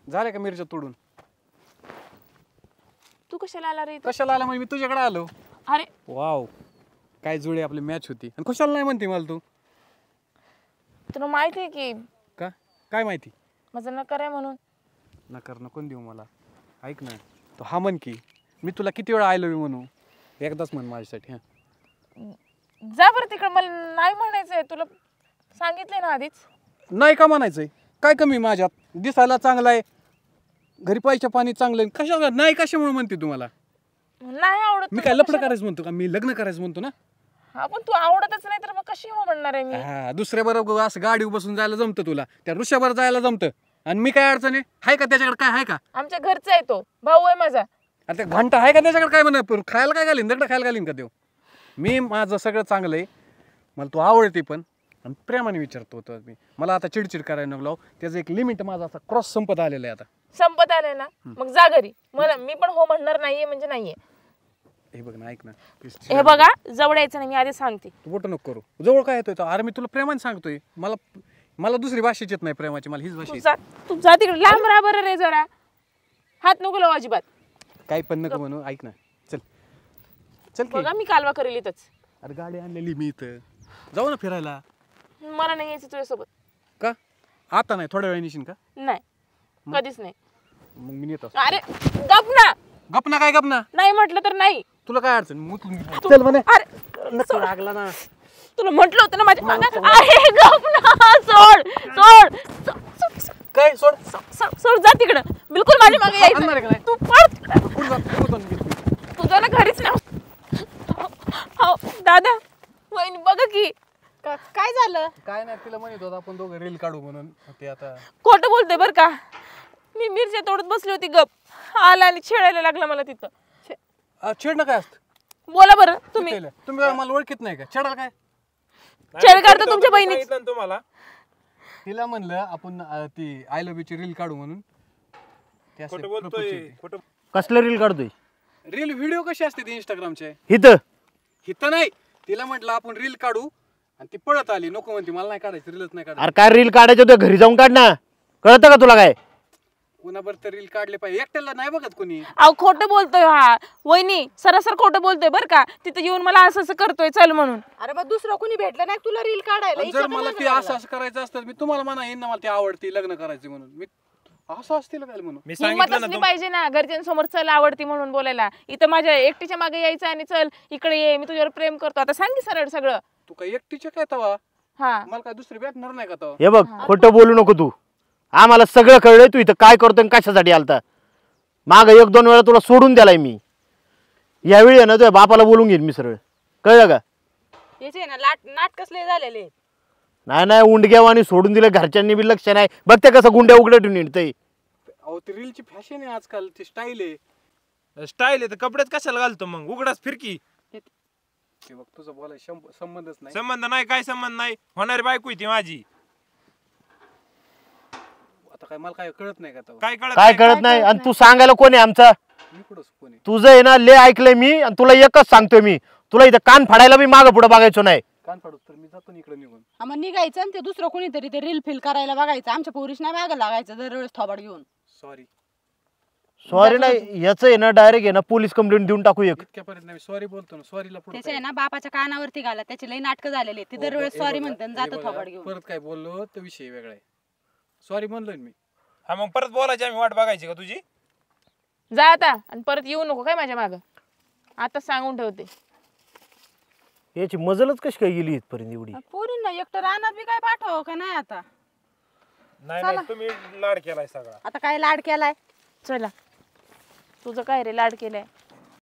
झाले का मिरच्या तोडून? तू कशाला आला रे इथं? कशाला आला म्हणजे मी तुझ्याकडे आलो. अरे वाव, काय जुळे आपली मॅच होती. आणि कशाला नाही म्हणते मला तू? तुला माहिती आहे की का? काय माहिती? माझं नकार आहे म्हणून. नकार नको देऊ मला. ऐक ना, तो हा म्हण की मी तुला किती वेळा आय लव्ह यू म्हणू. एकदाच म्हण माझ्यासाठी. हा, जा बरं तिकडं, मला नाही म्हणायचंय. तुला सांगितलंय ना आधीच. नाही का म्हणायचंय? काय कमी माझ्यात? दिसायला चांगला आहे, घरी पैसे पाणी चांगलं आहे, कशाला नाही कशामुळे म्हणते तुम्हाला? नाही आवडत मी तुला काय लपड कशाला? करायचं म्हणतो का? मी लग्न करायचं म्हणतो ना. हा पण तू आवडतच नाही तर मग कशी हो म्हणणार आहे मी? हा, दुसऱ्या बरोबर असं गाडीवर बसून जायला जमतं तुला, त्या ऋषावर जायला जमतं. आणि मी काय अडचण आहे का त्याच्याकडे? काय आहे का? आमच्या घरचा आहे तो, भाऊ आहे माझा. आता घंटा आहे का त्याच्याकडे? काय म्हणा खायला काय घालीन? दगड खायला घालीन का देव? मी माझं सगळं चांगलं आहे, मला तू आवडते पण. आणि प्रेमाने विचारतो होतो मी. मला आता चिडचिड करायला नको. त्याचं एक लिमिट माझा आता क्रॉस संपत आलेलं आहे आता. संपत आलंय ना, मग जा घरी. मला मी पण हो म्हणणार नाहीये म्हणजे नाहीये. हे बघ ना, ऐक ना, हे बघा, जवळ यायचं नाही, मी आधी सांगते. तू बोट नको करू. जवळ काय येतोय? अरे मी तुला प्रेमाने सांगतोय. मला दुसरी भाषेच येत नाही प्रेमाची, मला हीच भाषा. तू जा तिकडे, लांब राहा बरं रे जरा. हात नको लावू अजिबात. काही पण नको म्हणू. ऐक ना, चल चल की. बघा मी कालवा करेल इथंच. अरे गाडी आणलेली मी इथं, जाऊ ना फिरायला. मला नाही यायचं तुझ्यासोबत. का? आता नाही, थोड्या वेळ निशीन का? नाही, कधीच नाही. मग मी येतो. अरे गप ना. गपना काय गपना? नाही म्हटलं तर नाही. तुला काय अडचण? चल म्हणे. अरे लागला ना. तुला म्हटलं होतं ना माझ्या मागं आहे. गप ना. सोड सोड काय सोड? सोड, जा तिकडं. बिलकुल माझ्या मागे यायचं. तू पळ. तुझं ना घरीच ना. हो दादा, वहिनी बघा की. काय झालं? काय नाही, तिला म्हणत होता आपण दोघं रील काढू म्हणून. ते आता खोटं बोलतोय बरं का. मी मिरच्या तोडत बसली होती, गप आला आणि छेडायला लागला मला तिथं. छेडणं काय असतं? बोला बरं तुम्ही. तुम्ही मला ओळखीत नाही का? छेडायला काय? छेड काढतो तुमच्या बहिणी. तुम्हाला तिला म्हणलं आपण ती आय लव्ह यू ची रील काढू म्हणून. कसलं रील काढतोय? रील व्हिडिओ कशी असते ते इंस्टाग्रामचे? इथं नाही, तिला म्हटलं आपण रील काढू आणि ती पळत आली. नको म्हणते, मला नाही काढायचं, रीलच नाही काढायचं. अरे काय रील काढायचं होतं, घरी जाऊन काढ ना. कळतं का तुला काय? कुणाबर तर रील काढले पाहिजे, एकट्याला नाही बघत कोणी. अहो खोटं बोलतोय हा. वहिनी सरासर खोटं बोलतोय बरं का. तिथं येऊन मला असं असं करतोय चल म्हणून. अरे मग दुसरं कोणी भेटलं नाही तुला रील काढायला? जर मला ती असं असं करायचं असतं, मी तुम्हाला म्हणा येईन ना, मला ती आवडती, लग्न करायचं म्हणून. मी असं असतील काय म्हणून? हिंमत असली पाहिजे ना घरच्यांसमोर चल आवडती म्हणून बोलायला. इथं माझ्या एकटीच्या मागे यायचं आणि चल इकडे ये, मी तुझ्यावर प्रेम करतो. आता सांग की सरळ सगळं. तू काय एकटीचे काय तवा? हा, मला काय दुसरी भेटणार नाही का तवा? हे बघ, खोटं बोलू नको तू. आम्हाला सगळं कळलंय तू इथं काय करतोय आणि कशासाठी आलता. माग 1-2 वेळा तुला सोडून द्यालाय मी. यावेळी आहे ना तुझ्या बापाला बोलून घेईन मी सरळ. कळलं का? याचे ना नाट कसले झालेले. नाही उंडग्यावानी सोडून दिलं, घरच्यांनी बी लक्ष नाही. बघ ते कसं गुंड्या उघडे ठेवून येतंय. अहो ती रीलची फॅशन आहे आजकाल, ती स्टाईल आहे. स्टाईल आहे तर कपड्यात कशाला घालतो मग? उघडाच फिरकी. ते बघ, तुझं बोलाय संबंधच नाही. संबंध नाही, काय संबंध नाही. होणारी बायको ती माझी. आता काय मला काय कळत नाही का तवा? काय कळत नाही? आणि तू सांगायला कोण आहे आमचा? मी कुठं कोणी? तुझं आहे ना लय ऐकलंय मी, आणि तुला एकच सांगतोय मी, तुला इथं कान फाडायला मी मागं पुढे बघायचो नाही. कान फाडू तर मी जातो इकडे निघून. मग निघायचं आणि ते दुसरं कोणीतरी ते रील फिल करायला बघायचं. आमच्या पोरीश नाही मागं लागायचं दरवेळेस थोबाड घेऊन. सॉरी नाही, याचं आहे ना डायरेक्ट आहे ना पोलीस कंप्लेंट देऊन टाकू. इतक्यापर्यंत नाही, सॉरी बोलतो ना. सॉरीला पुढे त्याचे आहे ना बापाच्या कानावरती घाला. त्याचे लई नाटकं झालेले. ते दरवेळेस सॉरी म्हणते आणि जातं थोबाड घेऊन. परत काय बोललो तर विषय वेगळा आहे. सॉरी म्हणलोय मी. हा मग परत बोलायची आम्ही वाट बघायची का तुझी? जा आता आणि परत येऊ नको काय माझ्या मागं. आता सांगून ठेवते. याची मजलच कशी काय गेली इथपर्यंत एवढी? पोरींना एकटं रानात बी काय पाठव का नाही आता? नाही तुम्ही लाड केलाय सगळा. आता काय लाड केलाय? चला, तुझं काय रे लाड केलाय?